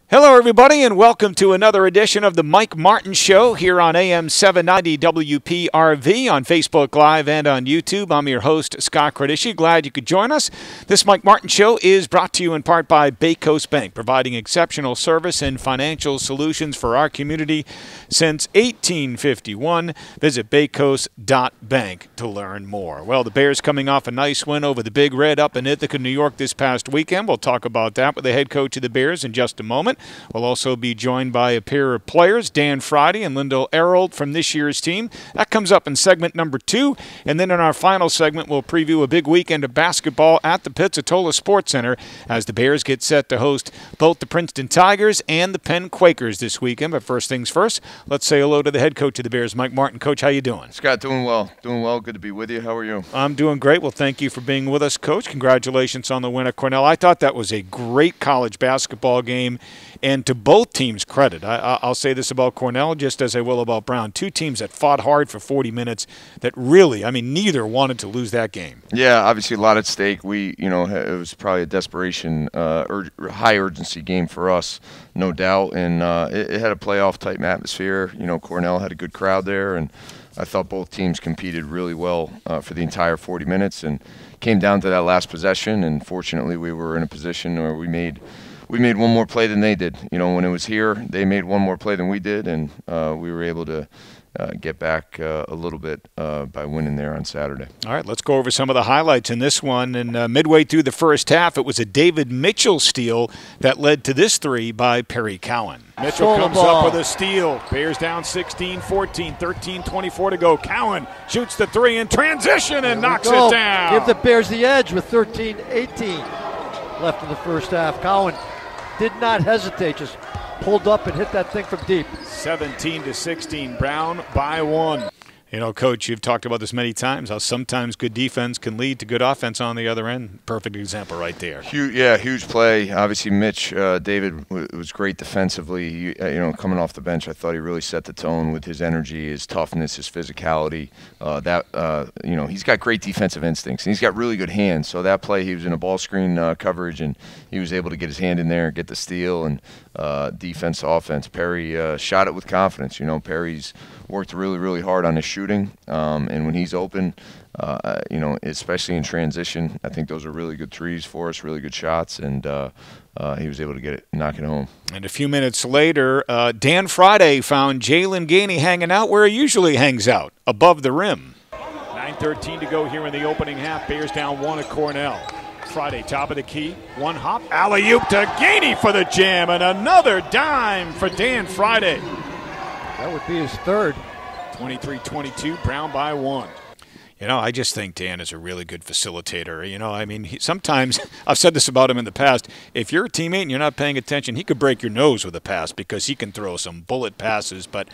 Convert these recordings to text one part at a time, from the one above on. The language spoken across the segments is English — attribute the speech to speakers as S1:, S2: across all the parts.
S1: Hello, everybody, and welcome to another edition of the Mike Martin Show here on AM 790 WPRV on Facebook Live and on YouTube. I'm your host, Scott Credici. Glad you could join us. This Mike Martin Show is brought to you in part by Bay Coast Bank, providing exceptional service and financial solutions for our community since 1851. Visit baycoast.bank to learn more. Well, the Bears coming off a nice win over the Big Red up in Ithaca, New York this past weekend. We'll talk about that with the head coach of the Bears in just a moment. We'll also be joined by a pair of players, Dan Friday and Lyndall Erold from this year's team. That comes up in segment number 2. And then in our final segment, we'll preview a big weekend of basketball at the Pizzatola Sports Center as the Bears get set to host both the Princeton Tigers and the Penn Quakers this weekend. But first things first, let's say hello to the head coach of the Bears, Mike Martin. Coach, how you doing?
S2: Scott, doing well. Doing well. Good to be with you. How are you?
S1: I'm doing great. Well, thank you for being with us, Coach. Congratulations on the win at Cornell. I thought that was a great college basketball game. And to both teams' credit, I'll say this about Cornell just as I will about Brown. Two teams that fought hard for 40 minutes that really, neither wanted to lose that game.
S2: Yeah, obviously a lot at stake. It was probably a desperation, high urgency game for us, no doubt. And it had a playoff-type atmosphere. Cornell had a good crowd there, and I thought both teams competed really well for the entire 40 minutes and came down to that last possession. And fortunately, we were in a position where we made one more play than they did. When it was here, they made one more play than we did, and we were able to get back a little bit by winning there on Saturday.
S1: All right, let's go over some of the highlights in this one. And midway through the first half, it was a David Mitchell steal that led to this three by Perry Cowan. Mitchell comes up with a steal. Bears down 16-14, 13-24 to go. Cowan shoots the three in transition and knocks it down.
S3: Give the Bears the edge with 13-18 left in the first half. Cowan did not hesitate, just pulled up and hit that thing from deep.
S1: 17-16, Brown by 1. Coach, you've talked about this many times, how sometimes good defense can lead to good offense on the other end. Perfect example right there.
S2: Huge play. Obviously, Mitch, David was great defensively. Coming off the bench, I thought he really set the tone with his energy, his toughness, his physicality. He's got great defensive instincts, and he's got really good hands. So that play, he was in a ball screen coverage, and he was able to get his hand in there and get the steal. And defense, offense, Perry shot it with confidence. Perry's worked really, really hard on his shooting, and when he's open, especially in transition, I think those are really good threes for us, really good shots, and he was able to knock it home.
S1: And a few minutes later, Dan Friday found Jalen Gainey hanging out where he usually hangs out, above the rim. 9:13 to go here in the opening half. Bears down 1 at Cornell. Friday, top of the key, one hop, alley-oop to Gainey for the jam, and another dime for Dan Friday.
S3: That would be his third.
S1: 23-22, Brown by 1. I just think Dan is a really good facilitator. Sometimes, I've said this about him in the past, if you're a teammate and you're not paying attention, he could break your nose with a pass because he can throw some bullet passes. But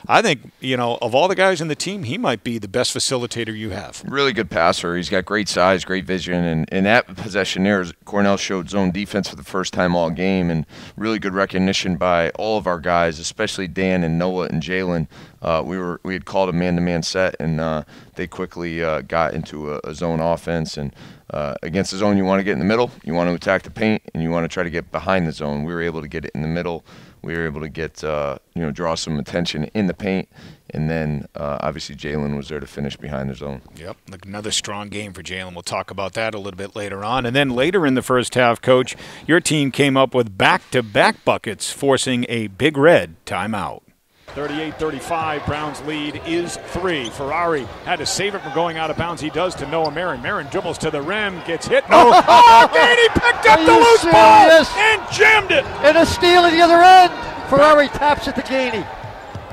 S1: I think, of all the guys in the team, he might be the best facilitator you have.
S2: Really good passer. He's got great size, great vision. And in that possession there, Cornell showed zone defense for the first time all game, and really good recognition by all of our guys, especially Dan and Noah and Jalen. We had called a man-to-man set, and they quickly got into a zone offense. And against the zone, you want to get in the middle, you want to attack the paint, and you want to try to get behind the zone. We were able to get it in the middle. We were able to get draw some attention in the paint, and then obviously Jalen was there to finish behind the zone.
S1: Yep, another strong game for Jalen. We'll talk about that a little bit later on. And then later in the first half, Coach, your team came up with back-to-back buckets, forcing a Big Red timeout. 38-35, Brown's lead is 3. Ferrari had to save it from going out of bounds. He does to Noah Marin. Marin dribbles to the rim, gets hit. No, Gainey picked up the loose ball and jammed it.
S3: And a steal at the other end. Ferrari taps it to Gainey.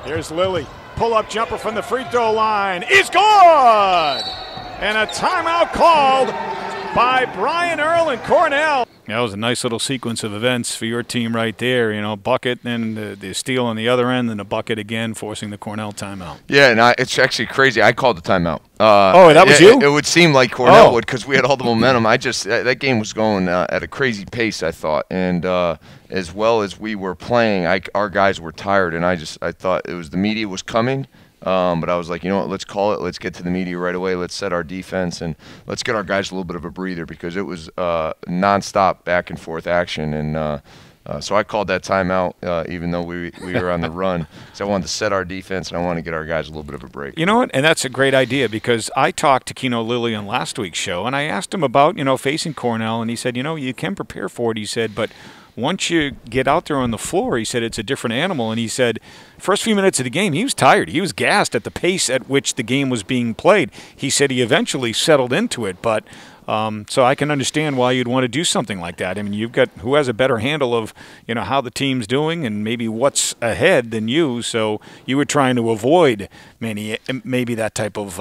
S1: Here's Lilly. Pull-up jumper from the free throw line is good. And a timeout called by Brian Earl and Cornell. That was a nice little sequence of events for your team right there. Bucket, then the steal on the other end, then a bucket again, forcing the Cornell timeout.
S2: Yeah, and it's actually crazy. I called the timeout.
S1: That was you?
S2: It would seem like Cornell would because we had all the momentum. That game was going at a crazy pace, I thought. And as well as we were playing, our guys were tired, and I thought the media was coming. But I was like, let's call it. Let's get to the media right away. Let's set our defense, and let's get our guys a little bit of a breather because it was nonstop back and forth action. And So I called that timeout even though we were on the run. So I wanted to set our defense, and I wanted to get our guys a little bit of a break.
S1: You know what? And that's a great idea, because I talked to Keno Lilly on last week's show, and I asked him about, facing Cornell, and he said, you can prepare for it, he said, but once you get out there on the floor, he said, it's a different animal. And he said, first few minutes of the game, he was tired. He was gassed at the pace at which the game was being played. He said he eventually settled into it, but so I can understand why you'd want to do something like that. I mean, you've got who has a better handle of, how the team's doing and maybe what's ahead than you. So you were trying to avoid maybe that type of,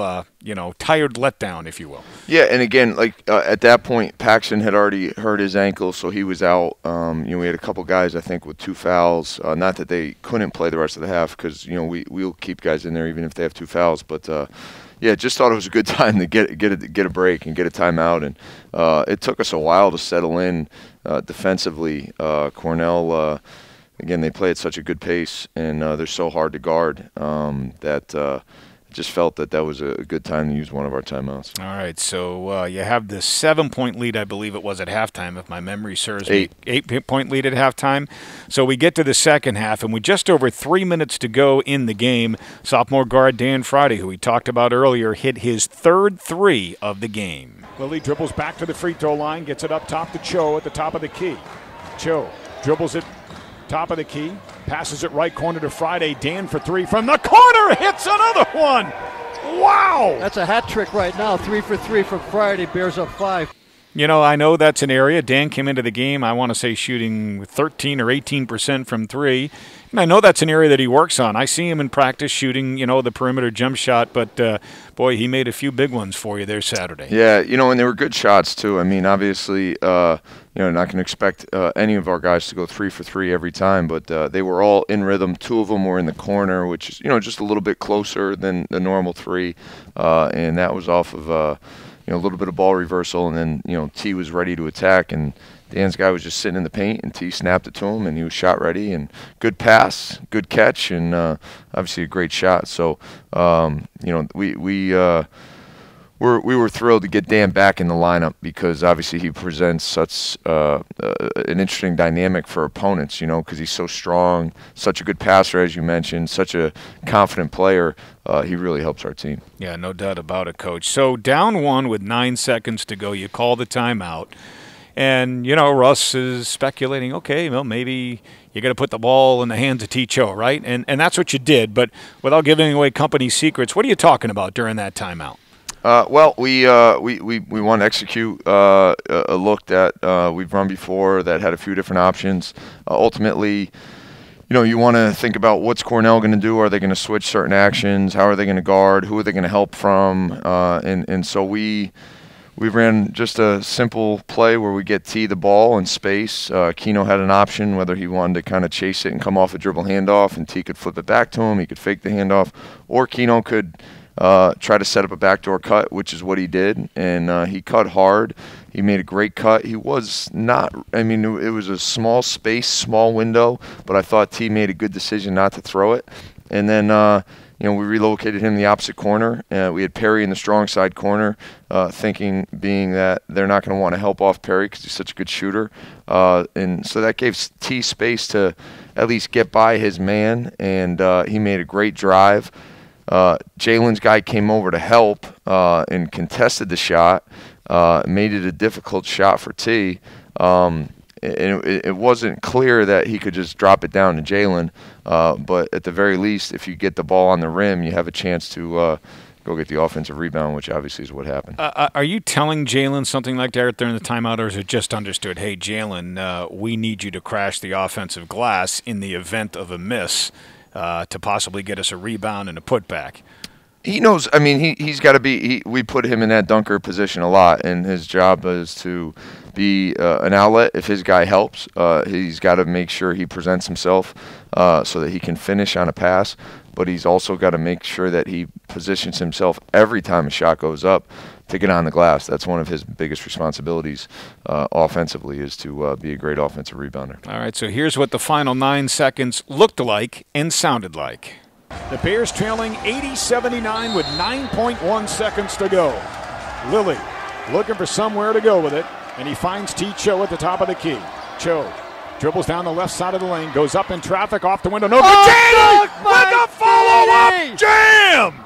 S1: tired letdown, if you will.
S2: Yeah, and again, at that point, Paxton had already hurt his ankle, so he was out. We had a couple guys, I think, with 2 fouls. Not that they couldn't play the rest of the half, because we'll keep guys in there even if they have 2 fouls, but. Yeah, just thought it was a good time to get a break and get a timeout, and it took us a while to settle in defensively. Cornell, again, they play at such a good pace, and they're so hard to guard that just felt that was a good time to use one of our timeouts.
S1: All right, so you have the 7-point lead, I believe it was at halftime, if my memory serves me. 8-point lead at halftime. So we get to the second half, and with just over 3 minutes to go in the game, sophomore guard Dan Friday, who we talked about earlier, hit his 3rd 3 of the game.
S4: Lilly dribbles back to the free throw line, gets it up top to Cho at the top of the key. Cho dribbles it top of the key, passes it right corner to Friday. Dan for 3 from the corner, hits another one. Wow!
S3: That's a hat trick right now. 3 for 3 from Friday, Bears up 5.
S1: I know that's an area. Dan came into the game, I want to say, shooting 13 or 18% from 3. And I know that's an area that he works on. I see him in practice shooting, the perimeter jump shot. But, boy, he made a few big ones for you there Saturday.
S2: Yeah, and they were good shots, too. I mean, obviously, not going to expect any of our guys to go 3 for 3 every time. But they were all in rhythm. 2 of them were in the corner, which is, just a little bit closer than the normal 3. And that was off of a little bit of ball reversal. And then, T was ready to attack. And Dan's guy was just sitting in the paint, and T snapped it to him, and he was shot ready. And good pass, good catch, and obviously a great shot. So, we were thrilled to get Dan back in the lineup, because obviously he presents such an interesting dynamic for opponents, because he's so strong, such a good passer, as you mentioned, such a confident player. He really helps our team.
S1: Yeah, no doubt about it, Coach. So down 1 with 9 seconds to go, you call the timeout. And, Russ is speculating, okay, well, maybe you're going to put the ball in the hands of T-Cho, right? And that's what you did. But without giving away company secrets, what are you talking about during that timeout?
S2: Well, we want to execute a look that we've run before that had a few different options. Ultimately, you want to think about what's Cornell going to do. Are they going to switch certain actions? How are they going to guard? Who are they going to help from? And so we ran just a simple play where we get T the ball in space. Keno had an option whether he wanted to kind of chase it and come off a dribble handoff, and T could flip it back to him. He could fake the handoff, or Keno could try to set up a backdoor cut, which is what he did. And he cut hard. He made a great cut. He was not – I mean, it was a small space, small window, but I thought T made a good decision not to throw it. And then we relocated him in the opposite corner. We had Perry in the strong side corner, being that they're not going to want to help off Perry because he's such a good shooter. And so that gave T space to at least get by his man, and he made a great drive. Jalen's guy came over to help and contested the shot, made it a difficult shot for T. It wasn't clear that he could just drop it down to Jalen, but at the very least, if you get the ball on the rim, you have a chance to go get the offensive rebound, which obviously is what happened.
S1: Are you telling Jalen something like that during the timeout, or is it just understood, hey, Jalen, we need you to crash the offensive glass in the event of a miss to possibly get us a rebound and a putback?
S2: He knows. I mean, he's got to be. We put him in that dunker position a lot, and his job is to be an outlet. If his guy helps, he's got to make sure he presents himself so that he can finish on a pass. But he's also got to make sure that he positions himself every time a shot goes up to get on the glass. That's one of his biggest responsibilities offensively, is to be a great offensive rebounder.
S1: All right, so here's what the final 9 seconds looked like and sounded like.
S4: The Bears trailing 80-79 with 9.1 seconds to go. Lilly looking for somewhere to go with it, and he finds T. Cho at the top of the key. Cho Dribbles down the left side of the lane, goes up in traffic, off the window. No good. Danny with the follow-up jam!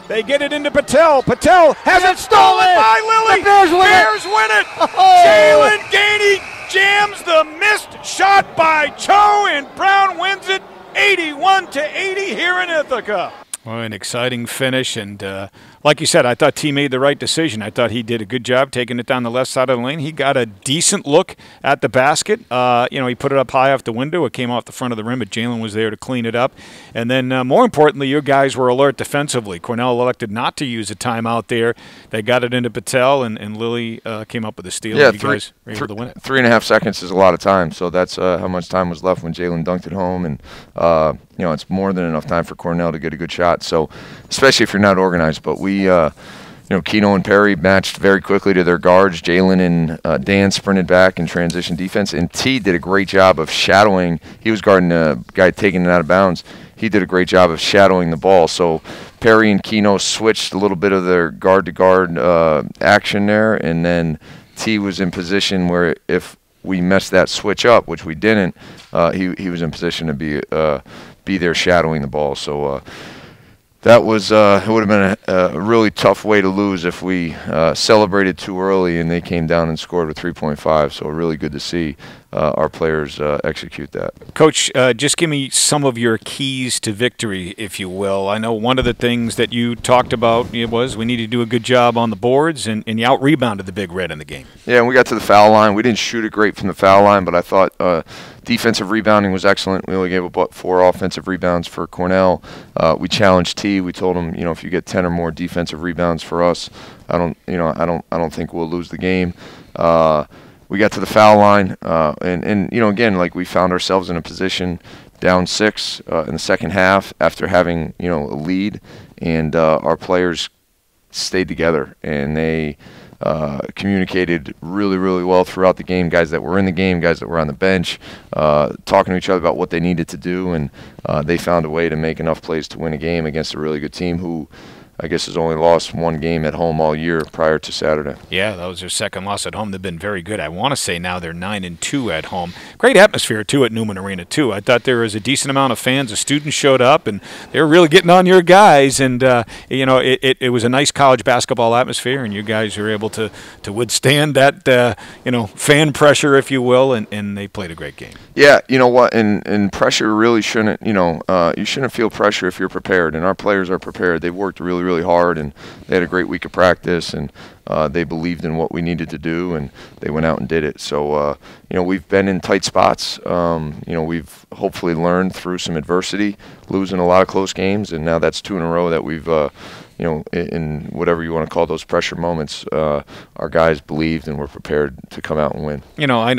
S4: They get it into Patel. Patel has it stolen by Lilly.
S3: The Bears
S4: win it. Jalen Gainey jams the missed shot by Cho, and Brown wins it 81-80 here in Ithaca.
S1: Well, an exciting finish, and like you said, I thought T made the right decision. I thought he did a good job taking it down the left side of the lane. He got a decent look at the basket. He put it up high off the window. It came off the front of the rim, but Jalen was there to clean it up. And then, more importantly, your guys were alert defensively. Cornell elected not to use a timeout there. They got it into Patel, and Lilly came up with a steal.
S2: Yeah,
S1: you guys were able to win it.
S2: 3.5 seconds is a lot of time, so that's how much time was left when Jalen dunked it home. And it's more than enough time for Cornell to get a good shot. So, especially if you're not organized. But we, Keno and Perry matched very quickly to their guards. Jalen and Dan sprinted back in transition defense. And T did a great job of shadowing. He was guarding a guy taking it out of bounds. He did a great job of shadowing the ball. So Perry and Keno switched a little bit of their guard-to-guard action there. And then T was in position where if we messed that switch up, which we didn't, he was in position to be there shadowing the ball. So that was it would have been a really tough way to lose if we celebrated too early and they came down and scored with 3.5. So really good to see our players execute that.
S1: Coach, just give me some of your keys to victory, if you will. I know one of the things that you talked about was we need to do a good job on the boards, and you out-rebounded the Big Red in the game.
S2: Yeah, and we got to the foul line. We didn't shoot it great from the foul line, but I thought defensive rebounding was excellent. We only gave up 4 offensive rebounds for Cornell. We challenged T. We told him, if you get 10 or more defensive rebounds for us, I don't think we'll lose the game. We got to the foul line, and again, like we found ourselves in a position down 6 in the second half after having a lead, and our players stayed together and they communicated really, really well throughout the game. Guys that were in the game, guys that were on the bench, talking to each other about what they needed to do, and they found a way to make enough plays to win a game against a really good team who I guess has only lost 1 game at home all year prior to Saturday.
S1: Yeah, that was their second loss at home. They've been very good. I want to say now they're 9-2 at home. Great atmosphere, too, at Newman Arena, too. I thought there was a decent amount of fans. The students showed up, and they were really getting on your guys. And, it was a nice college basketball atmosphere, and you guys were able to withstand that, fan pressure, if you will, and they played a great game.
S2: Yeah, you know what, and pressure really shouldn't, you shouldn't feel pressure if you're prepared, and our players are prepared. They've worked really, really hard, and they had a great week of practice, and they believed in what we needed to do, and they went out and did it. So, we've been in tight spots. We've hopefully learned through some adversity, losing a lot of close games, and now that's 2 in a row that we've in whatever you want to call those pressure moments, our guys believed and were prepared to come out and win.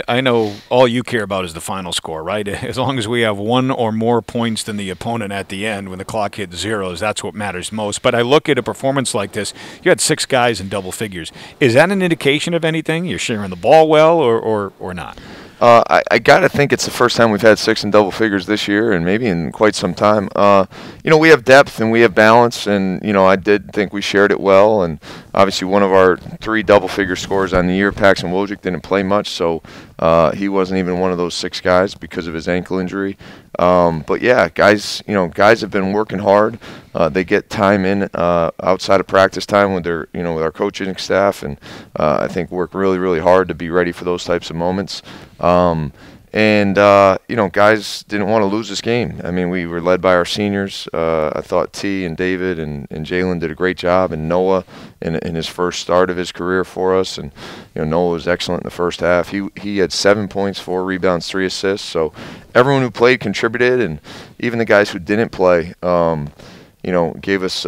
S1: I know all you care about is the final score, right? As long as we have 1 or more points than the opponent at the end when the clock hits zeros, that's what matters most. But I look at a performance like this. You had 6 guys in double figures. Is that an indication of anything? You're sharing the ball well or not?
S2: I got to think it's the first time we've had 6 in double figures this year, and maybe in quite some time. We have depth and we have balance, and I did think we shared it well. And obviously, one of our 3 double-figure scorers on the year, Paxton Wojcik, didn't play much, so he wasn't even one of those 6 guys because of his ankle injury. But yeah, guys have been working hard. They get time in outside of practice time with their, with our coaching staff, and I think work really, really hard to be ready for those types of moments. Guys didn't want to lose this game. I mean, we were led by our seniors. I thought T and David and Jalen did a great job, and Noah in his first start of his career for us. And Noah was excellent in the first half. He had 7 points, 4 rebounds, 3 assists. So everyone who played contributed, and even the guys who didn't play, gave us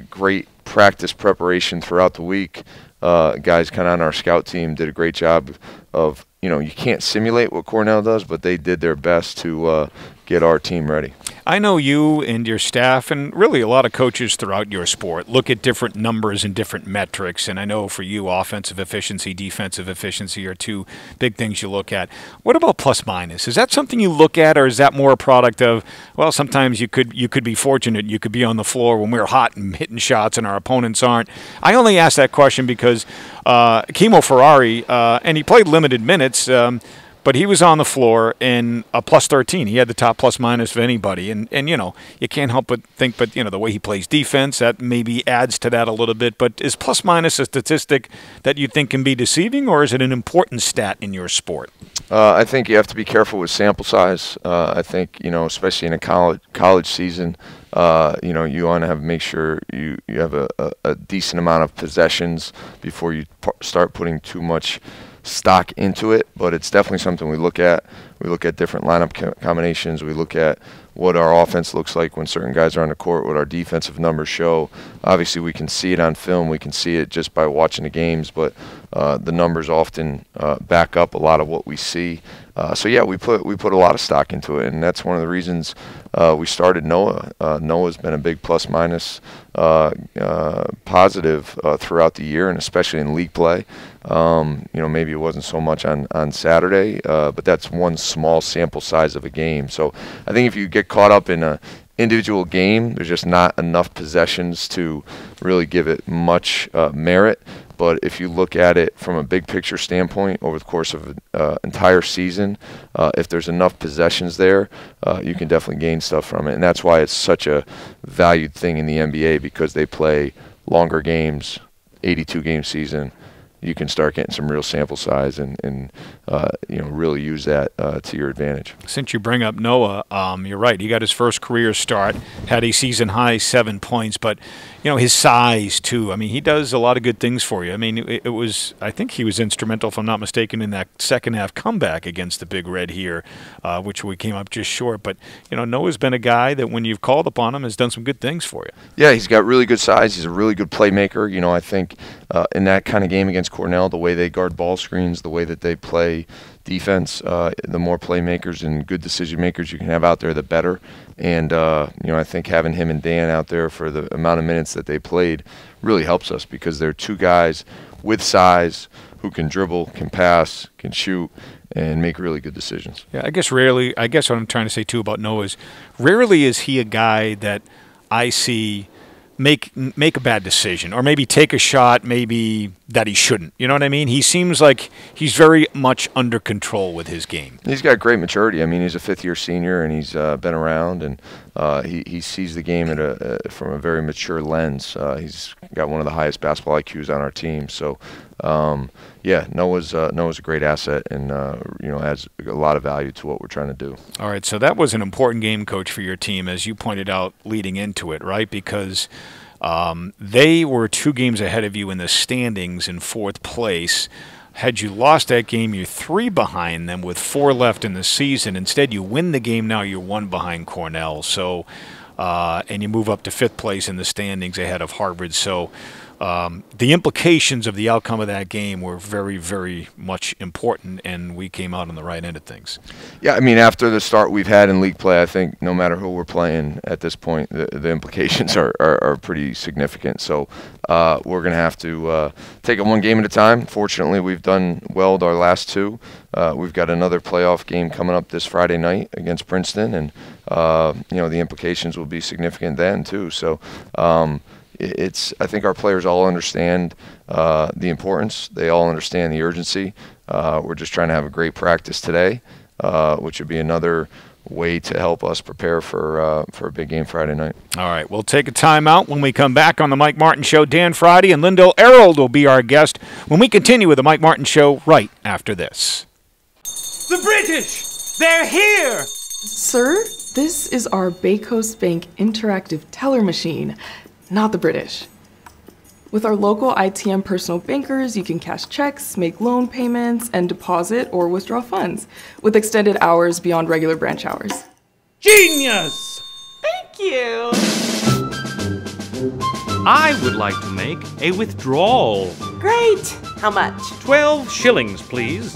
S2: great practice preparation throughout the week. Guys kind of on our scout team did a great job of, you can't simulate what Cornell does, but they did their best to get our team ready.
S1: I know you and your staff, and really a lot of coaches throughout your sport, look at different numbers and different metrics. And I know for you, offensive efficiency, defensive efficiency are 2 big things you look at. What about plus minus? Is that something you look at, or is that more a product of, well, sometimes you could be fortunate, you could be on the floor when we're hot and hitting shots and our opponents aren't? I only ask that question because Kimo Ferrari, and he played limited minutes, but he was on the floor in a plus 13. He had the top plus minus of anybody, and you know, you can't help but think, but you know, the way he plays defense, that maybe adds to that a little bit. But is plus minus a statistic that you think can be deceiving, or is it an important stat in your sport?
S2: I think you have to be careful with sample size. I think, you know, especially in a college season, you know, you want to make sure you have a decent amount of possessions before you start putting too much stock into it. But it's definitely something we look at. We look at different lineup combinations. We look at what our offense looks like when certain guys are on the court, what our defensive numbers show. Obviously, we can see it on film. We can see it just by watching the games, but the numbers often back up a lot of what we see. So yeah, we put a lot of stock into it, and that's one of the reasons we started Noah. Noah's been a big plus minus positive throughout the year, and especially in league play. You know, maybe it wasn't so much on Saturday, but that's one small sample size of a game. So I think if you get caught up in a individual game, there's just not enough possessions to really give it much merit. But if you look at it from a big picture standpoint over the course of an entire season, if there's enough possessions there, you can definitely gain stuff from it. And that's why it's such a valued thing in the NBA, because they play longer games, 82-game season. You can start getting some real sample size and you know, really use that to your advantage.
S1: Since you bring up Noah, you're right. He got his first career start, had a season-high 7 points, but you know, his size too. I mean, he does a lot of good things for you. I mean, it was, I think he was instrumental, if I'm not mistaken, in that second half comeback against the Big Red here, which we came up just short. But you know, Noah's been a guy that when you've called upon him has done some good things for you.
S2: Yeah, he's got really good size. He's a really good playmaker. You know, I think in that kind of game against Cornell, the way they guard ball screens, the way that they play defense, the more playmakers and good decision makers you can have out there, the better. And you know, I think having him and Dan out there for the amount of minutes that they played really helps us, because they're two guys with size who can dribble, can pass, can shoot, and make really good decisions.
S1: Yeah, I guess what I'm trying to say too about Noah is, rarely is he a guy that I see make a bad decision, or maybe take a shot maybe that he shouldn't. You know what I mean? He seems like he's very much under control with his game.
S2: He's got great maturity. I mean, he's a fifth-year senior, and he's been around, and he sees the game from a very mature lens. He's got one of the highest basketball IQs on our team. So, yeah, Noah's a great asset, and you know, adds a lot of value to what we're trying to do.
S1: All right, so that was an important game, Coach, for your team, as you pointed out leading into it, right? Because they were 2 games ahead of you in the standings in 4th place. Had you lost that game, you're 3 behind them with 4 left in the season. Instead, you win the game now, you're 1 behind Cornell. So, and you move up to 5th place in the standings ahead of Harvard. So the implications of the outcome of that game were very, very much important, and we came out on the right end of things.
S2: Yeah, I mean, after the start we've had in league play, I think no matter who we're playing at this point, the implications are pretty significant. So we're going to have to take it one game at a time. Fortunately, we've done well with our last 2. We've got another playoff game coming up this Friday night against Princeton, and you know, the implications will be significant then too. So I think our players all understand the importance. They all understand the urgency. We're just trying to have a great practice today, which would be another way to help us prepare for a big game Friday night.
S1: All right, we'll take a timeout. When we come back on the Mike Martin Show, Dan Friday and Lyndall Errold will be our guest when we continue with the Mike Martin Show right after this.
S5: The British! They're here!
S6: Sir, this is our Bay Coast Bank interactive teller machine, not the British. With our local ITM personal bankers, you can cash checks, make loan payments, and deposit or withdraw funds with extended hours beyond regular branch hours.
S5: Genius!
S6: Thank you!
S5: I would like to make a withdrawal.
S7: Great! How much?
S5: 12 shillings, please.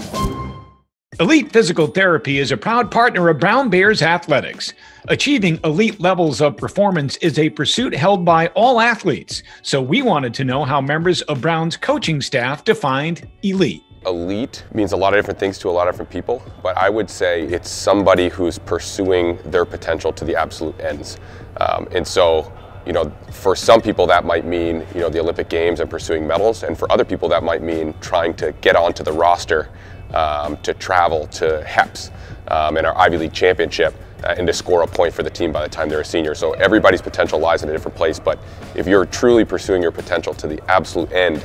S4: Elite Physical Therapy is a proud partner of Brown Bears Athletics. Achieving elite levels of performance is a pursuit held by all athletes, so we wanted to know how members of Brown's coaching staff defined elite.
S8: Elite means a lot of different things to a lot of different people, but I would say it's somebody who's pursuing their potential to the absolute ends. And so, you know, for some people that might mean, you know, the Olympic Games and pursuing medals, and for other people that might mean trying to get onto the roster to travel to HEPS and our Ivy League championship and to score a point for the team by the time they're a senior. So everybody's potential lies in a different place, but if you're truly pursuing your potential to the absolute end,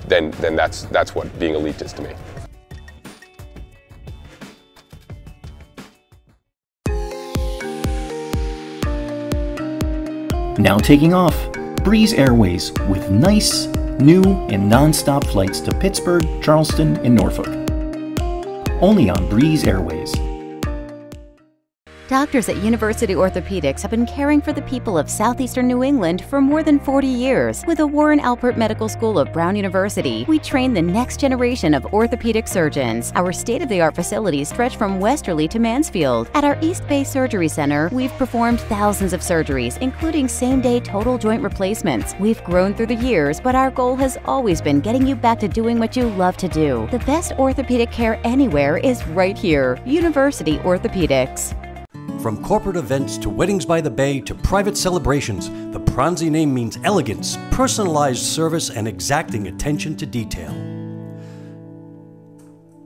S8: then that's what being elite is to me.
S9: Now taking off, Breeze Airways with nice, new, and non-stop flights to Pittsburgh, Charleston, and Norfolk. Only on Breeze Airways.
S10: Doctors at University Orthopedics have been caring for the people of southeastern New England for more than 40 years. With the Warren Alpert Medical School of Brown University, we train the next generation of orthopedic surgeons. Our state-of-the-art facilities stretch from Westerly to Mansfield. At our East Bay Surgery Center, we've performed thousands of surgeries, including same-day total joint replacements. We've grown through the years, but our goal has always been getting you back to doing what you love to do. The best orthopedic care anywhere is right here. University Orthopedics.
S11: From corporate events to weddings by the bay to private celebrations, the Pronzi name means elegance, personalized service, and exacting attention to detail.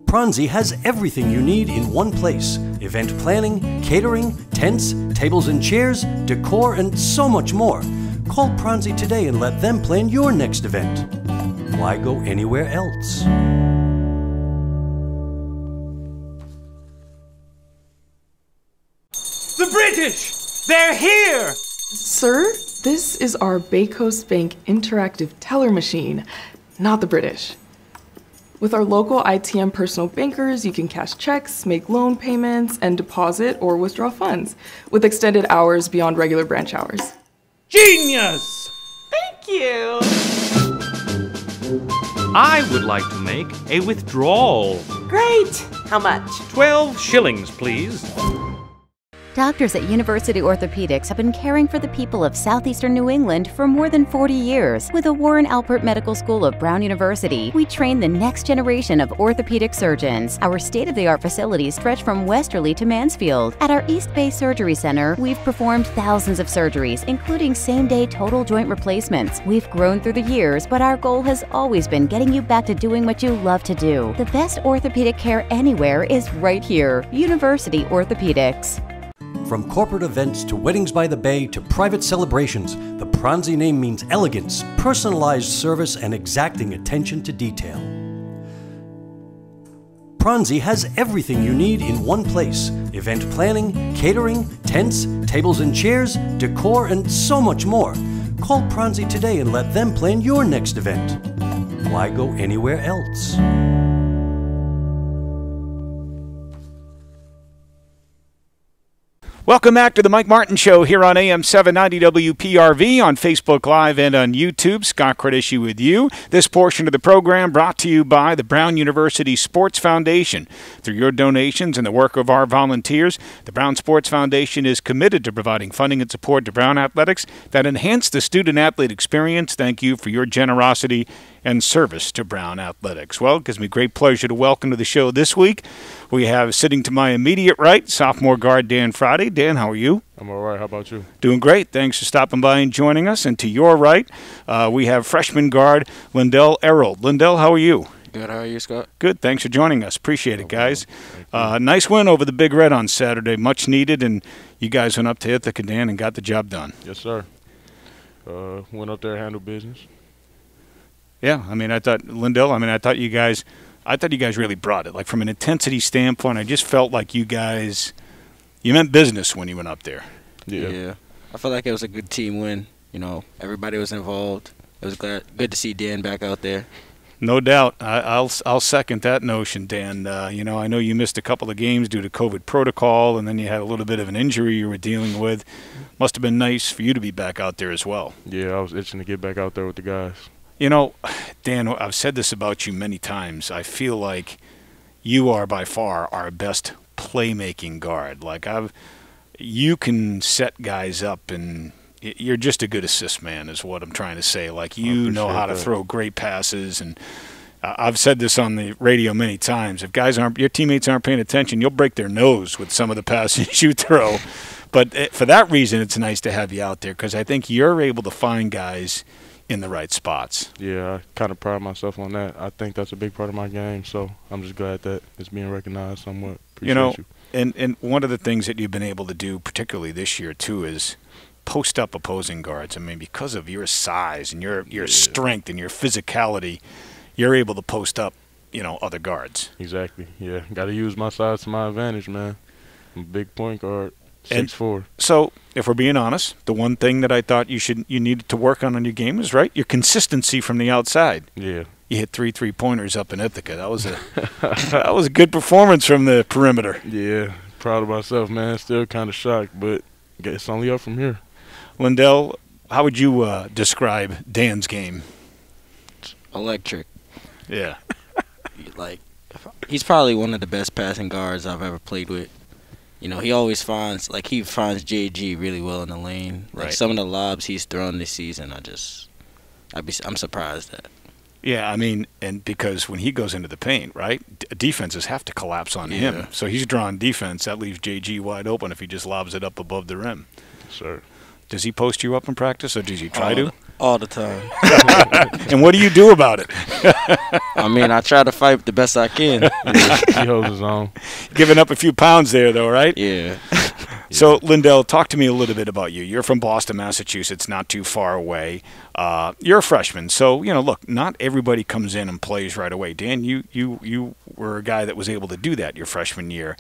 S11: Pronzi has everything you need in one place: event planning, catering, tents, tables and chairs, decor, and so much more. Call Pronzi today and let them plan your next event. Why go anywhere else?
S5: The British! They're here!
S6: Sir, this is our Bay Coast Bank interactive teller machine, not the British. With our local ITM personal bankers, you can cash checks, make loan payments, and deposit or withdraw funds, with extended hours beyond regular branch hours.
S5: Genius!
S7: Thank you.
S5: I would like to make a withdrawal.
S7: Great. How much?
S5: 12 shillings, please.
S10: Doctors at University Orthopedics have been caring for the people of southeastern New England for more than 40 years. With the Warren Alpert Medical School of Brown University, we train the next generation of orthopedic surgeons. Our state-of-the-art facilities stretch from Westerly to Mansfield. At our East Bay Surgery Center, we've performed thousands of surgeries, including same-day total joint replacements. We've grown through the years, but our goal has always been getting you back to doing what you love to do. The best orthopedic care anywhere is right here. University Orthopedics.
S11: From corporate events to weddings by the bay to private celebrations, the Pronzi name means elegance, personalized service, and exacting attention to detail. Pronzi has everything you need in one place: event planning, catering, tents, tables and chairs, decor, and so much more. Call Pronzi today and let them plan your next event. Why go anywhere else?
S1: Welcome back to the Mike Martin Show here on AM 790 WPRV, on Facebook Live and on YouTube. Scott Credisci with you. This portion of the program brought to you by the Brown University Sports Foundation. Through your donations and the work of our volunteers, the Brown Sports Foundation is committed to providing funding and support to Brown athletics that enhance the student-athlete experience. Thank you for your generosity and service to Brown athletics. Well, it gives me great pleasure to welcome to the show this week. We have sitting to my immediate right, sophomore guard Dan Friday. Dan, how are you?
S12: I'm all right. How about you?
S1: Doing great. Thanks for stopping by and joining us. And to your right, we have freshman guard Lindell Errold. Lindell, how are you?
S13: Good. How are you, Scott?
S1: Good. Thanks for joining us. Appreciate it, guys. Nice win over the Big Red on Saturday. Much needed, and you guys went up to Ithaca, Dan, and got the job done.
S12: Yes, sir. Went up there, handled business.
S1: Yeah, I mean, I thought, Lindell, I thought you guys really brought it. Like, from an intensity standpoint, I just felt like you meant business when you went up there.
S13: Yeah. I felt like it was a good team win. You know, everybody was involved. It was good to see Dan back out there.
S1: No doubt. I'll second that notion, Dan. I know you missed a couple of games due to COVID protocol, and then you had a little bit of an injury you were dealing with. Must have been nice for you to be back out there as well.
S12: Yeah, I was itching to get back out there with the guys.
S1: You know, Dan, I've said this about you many times. I feel like you are by far our best playmaking guard. Like, you can set guys up, and you're just a good assist man is what I'm trying to say. Like, you know how to throw great passes, and I've said this on the radio many times. If your teammates aren't paying attention, you'll break their nose with some of the passes you throw. But for that reason, it's nice to have you out there, because I think you're able to find guys in the right spots.
S12: Yeah, I kind of pride myself on that. I think that's a big part of my game, so I'm just glad that it's being recognized somewhat. Appreciate you.
S1: And one of the things that you've been able to do, particularly this year too, is post up opposing guards. I mean, because of your size and your strength and your physicality, you're able to post up, other guards.
S12: Exactly. Yeah, got to use my size to my advantage, man. I'm a big point guard, 6'4".
S1: So, if we're being honest, the one thing that I thought you needed to work on your game is your consistency from the outside.
S12: Yeah.
S1: You hit 3 3-pointers up in Ithaca. That was a good performance from the perimeter.
S12: Yeah, proud of myself, man. Still kind of shocked, but it's only up from here.
S1: Lindell, how would you describe Dan's game?
S13: Electric.
S1: Yeah.
S13: He's probably one of the best passing guards I've ever played with. He always finds JG really well in the lane. Like some of the lobs he's thrown this season, I'm surprised at.
S1: Yeah, I mean, and because when he goes into the paint, right, defenses have to collapse on him. So he's drawing defense. That leaves JG wide open if he just lobs it up above the rim.
S12: Sure.
S1: Does he post you up in practice, or does he try to?
S13: All the time.
S1: And what do you do about it?
S13: I mean, I try to fight the best I can.
S12: He holds his own.
S1: Giving up a few pounds there, though, right?
S13: Yeah.
S1: So, Lindell, talk to me a little bit about you. You're from Boston, Massachusetts, not too far away. You're a freshman, so look, not everybody comes in and plays right away. Dan, you were a guy that was able to do that your freshman year.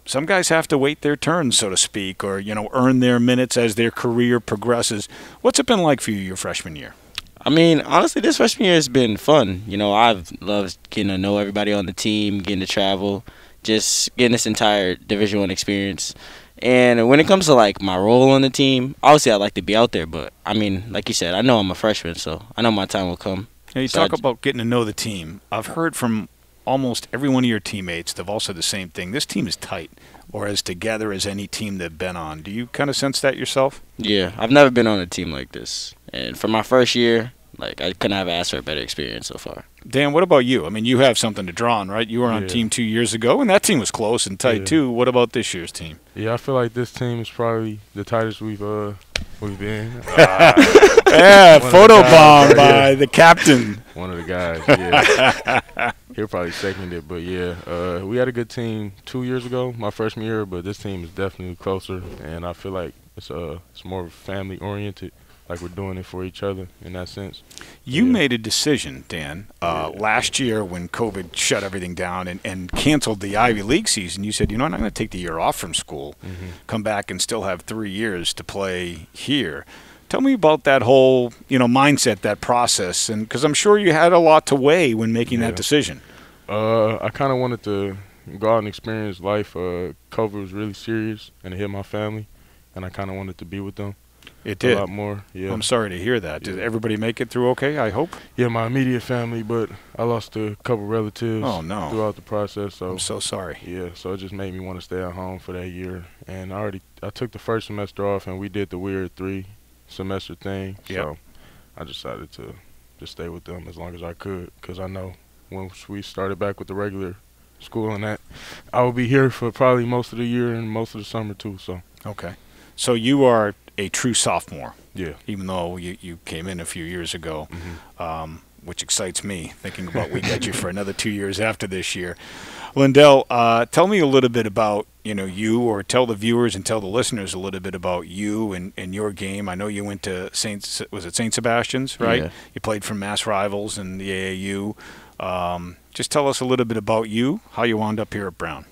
S1: Some guys have to wait their turn, so to speak, or earn their minutes as their career progresses. What's it been like for you your freshman year?
S13: I mean, honestly, this freshman year has been fun. I've loved getting to know everybody on the team, getting to travel, just getting this entire Division I experience. And when it comes to my role on the team, obviously I'd like to be out there, but I mean, like you said, I know I'm a freshman, so I know my time will come.
S1: Now, you talk about getting to know the team. I've heard from almost every one of your teammates, they've all said the same thing. This team is tight, or as together as any team they've been on. Do you kind of sense that yourself?
S13: Yeah, I've never been on a team like this. And for my first year, I couldn't have asked for a better experience so far.
S1: Dan, what about you? I mean, you have something to draw on, right? You were on team 2 years ago, and that team was close and tight too. What about this year's team?
S12: Yeah, I feel like this team is probably the tightest we've been.
S1: Yeah, photobomb by the captain.
S12: One of the guys, yeah. He'll probably second it, but yeah, we had a good team 2 years ago, my freshman year, but this team is definitely closer, and I feel like it's more family oriented. Like we're doing it for each other in that sense.
S1: You made a decision, Dan, last year when COVID shut everything down and canceled the Ivy League season. You said, I'm not going to take the year off from school, come back and still have 3 years to play here. Tell me about that whole, mindset, that process, and because I'm sure you had a lot to weigh when making that decision.
S12: I kind of wanted to go out and experience life. COVID was really serious, and it hit my family, and I kind of wanted to be with them.
S1: It did.
S12: A lot more, yeah.
S1: I'm sorry to hear that. Did everybody make it through okay, I hope?
S12: Yeah, my immediate family, but I lost a couple relatives throughout the process. So
S1: I'm so sorry.
S12: Yeah, so it just made me want to stay at home for that year. And I took the first semester off, and we did the weird 3-semester thing. So I decided to just stay with them as long as I could, because I know once we started back with the regular school and that, I will be here for probably most of the year and most of the summer too. So
S1: okay. So you are a true sophomore.
S12: Yeah.
S1: Even though you came in a few years ago, which excites me, thinking about we got you for another 2 years after this year. Lindell, tell me a little bit about, you, or tell the viewers and tell the listeners a little bit about you and your game. I know you went to St. Sebastian's, right?
S13: Yeah.
S1: You played for Mass Rivals in the AAU. Just tell us a little bit about you, how you wound up here at Brown.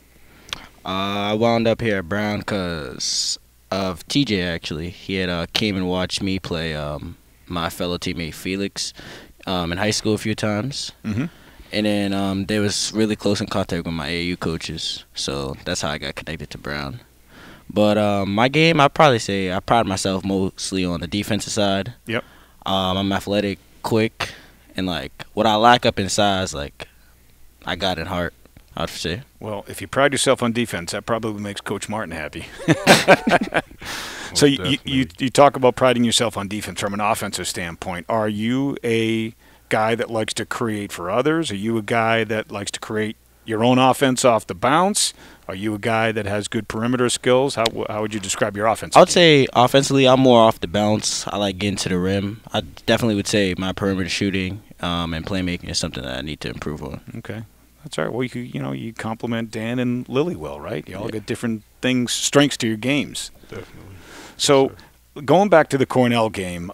S13: I wound up here at Brown because of TJ, actually. He had came and watched me play my fellow teammate Felix in high school a few times. And then they was really close in contact with my AAU coaches, so that's how I got connected to Brown. But my game, I'd probably say I pride myself mostly on the defensive side.
S1: Yep.
S13: I'm athletic, quick, and what I lack up in size, I got in heart, I'd say.
S1: Well, if you pride yourself on defense, that probably makes Coach Martin happy. So you talk about priding yourself on defense from an offensive standpoint. Are you a guy that likes to create for others? Are you a guy that likes to create your own offense off the bounce? Are you a guy that has good perimeter skills? How would you describe your offense?
S13: I would say offensively, I'm more off the bounce. I like getting to the rim. I definitely would say my perimeter shooting and playmaking is something that I need to improve on.
S1: Okay. That's all right. Well, you compliment Dan and Lily well, right? You all get different strengths to your games.
S12: Definitely.
S1: So, going back to the Cornell game,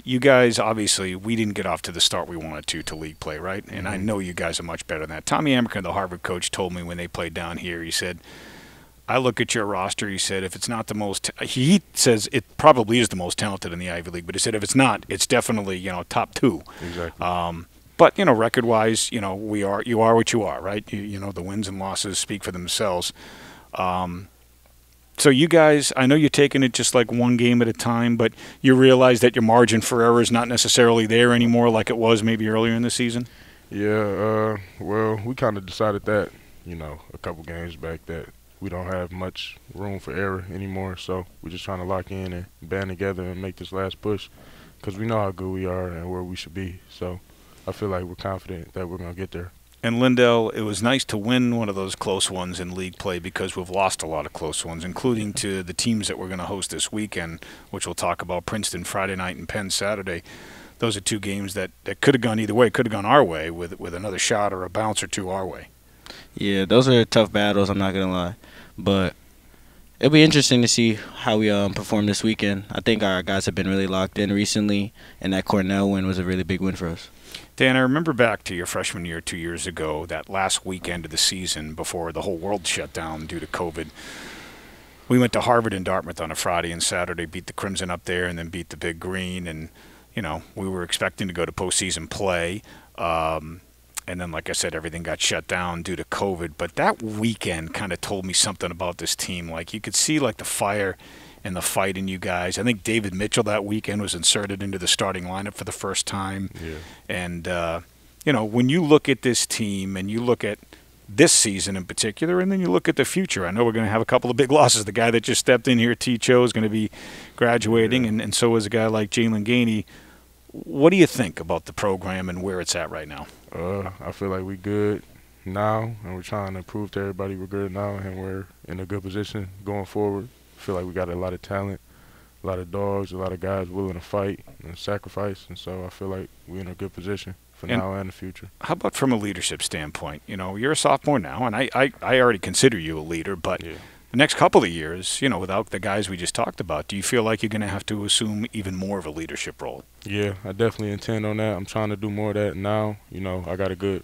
S1: you guys, obviously, we didn't get off to the start we wanted to league play, right? And I know you guys are much better than that. Tommy Amaker, the Harvard coach, told me when they played down here, he said, I look at your roster, he said, if it's not the most, he says it probably is the most talented in the Ivy League, but he said if it's not, it's definitely, top 2.
S12: Exactly.
S1: But, record-wise, you are what you are, right? The wins and losses speak for themselves. So you guys, I know you're taking it just like one game at a time, but you realize that your margin for error is not necessarily there anymore like it was maybe earlier in the season?
S12: Yeah, well, we kind of decided that, a couple games back that we don't have much room for error anymore. So we're just trying to lock in and band together and make this last push because we know how good we are and where we should be. So I feel like we're confident that we're going to get there.
S1: And Lindell, it was nice to win one of those close ones in league play because we've lost a lot of close ones, including to the teams that we're going to host this weekend, which we'll talk about, Princeton Friday night and Penn Saturday. Those are 2 games that could have gone either way, could have gone our way with another shot or a bounce or 2 our way.
S13: Yeah, those are tough battles, I'm not going to lie. But it'll be interesting to see how we perform this weekend. I think our guys have been really locked in recently, and that Cornell win was a really big win for us.
S1: Dan, I remember back to your freshman year 2 years ago, that last weekend of the season before the whole world shut down due to COVID. We went to Harvard and Dartmouth on a Friday and Saturday, beat the Crimson up there, and then beat the Big Green. And, we were expecting to go to postseason play. And then, like I said, everything got shut down due to COVID. But that weekend kind of told me something about this team. Like, you could see, like, the fire and the fight in you guys. I think David Mitchell that weekend was inserted into the starting lineup for the first time.
S12: Yeah.
S1: And, when you look at this team and you look at this season in particular, and then you look at the future, I know we're going to have a couple of big losses. The guy that just stepped in here, T. Cho, is going to be graduating, and so is a guy like Jalen Gainey. What do you think about the program and where it's at right now?
S12: I feel like we're good now, and we're trying to prove to everybody we're good now, and we're in a good position going forward. I feel like we got a lot of talent, a lot of dogs, a lot of guys willing to fight and sacrifice, and so I feel like we're in a good position for now and the future.
S1: How about from a leadership standpoint? You're a sophomore now, and I already consider you a leader, but the next couple of years, without the guys we just talked about, do you feel like you're going to have to assume even more of a leadership role?
S12: Yeah, I definitely intend on that. I'm trying to do more of that now. I got a good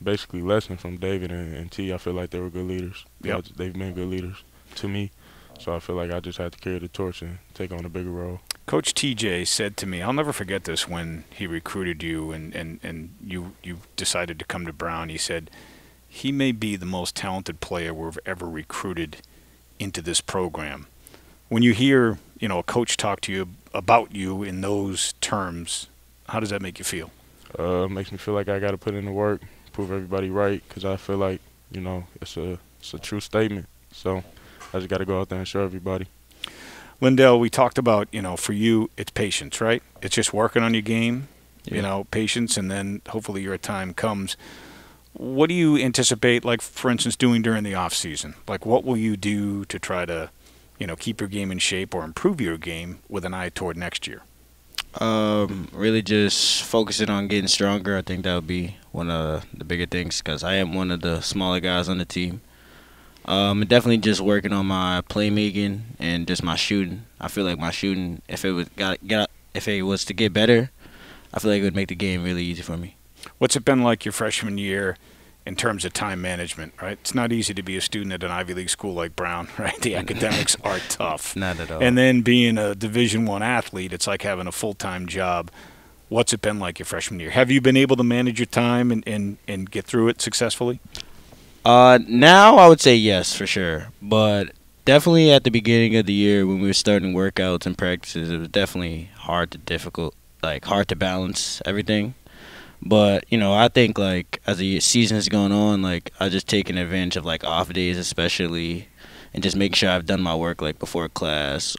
S12: basically lesson from David and T. I feel like they were good leaders.
S1: Yep.
S12: They've been good leaders to me. So I feel like I just had to carry the torch and take on a bigger role.
S1: Coach TJ said to me, I'll never forget this when he recruited you and you decided to come to Brown. He said, he may be the most talented player we've ever recruited into this program. When you hear, a coach talk to you about you in those terms, how does that make you feel?
S12: It makes me feel like I got to put in the work, prove everybody right, because I feel like, it's a true statement. So I just got to go out there and show everybody.
S1: Lindell, we talked about, for you, it's patience, right? It's just working on your game, patience, and then hopefully your time comes. What do you anticipate, like, for instance, doing during the off season? Like, what will you do to try to, keep your game in shape or improve your game with an eye toward next year?
S13: Really just focusing on getting stronger. I think that would be one of the bigger things because I am one of the smaller guys on the team. And definitely just working on my playmaking and just my shooting. I feel like my shooting, if it was to get better, I feel like it would make the game really easy for me.
S1: What's it been like your freshman year in terms of time management, right? It's not easy to be a student at an Ivy League school like Brown, right? The academics are tough.
S13: Not at all.
S1: And then being a Division I athlete, it's like having a full-time job. What's it been like your freshman year? Have you been able to manage your time and get through it successfully?
S13: Now I would say yes, for sure. But definitely at the beginning of the year when we were starting workouts and practices, it was definitely hard to balance everything. But, I think, as the season has gone on, I just taken advantage of, off days especially and just making sure I've done my work, before practice.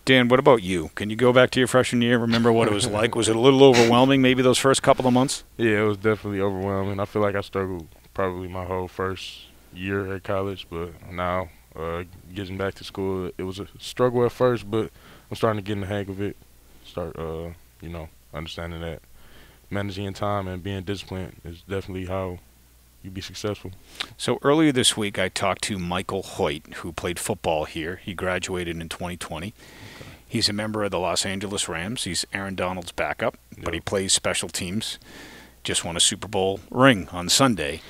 S1: Dan, what about you? Can you go back to your freshman year, remember what it was like? Was it a little overwhelming maybe those first couple of months?
S12: Yeah, it was definitely overwhelming. I feel like I struggled probably my whole first year at college, but now getting back to school, it was a struggle at first, but I'm starting to get in the hang of it. Start, understanding that managing time and being disciplined is definitely how you be successful.
S1: So earlier this week, I talked to Michael Hoyt, who played football here. He graduated in 2020. Okay. He's a member of the Los Angeles Rams. He's Aaron Donald's backup, but he plays special teams. Just won a Super Bowl ring on Sunday.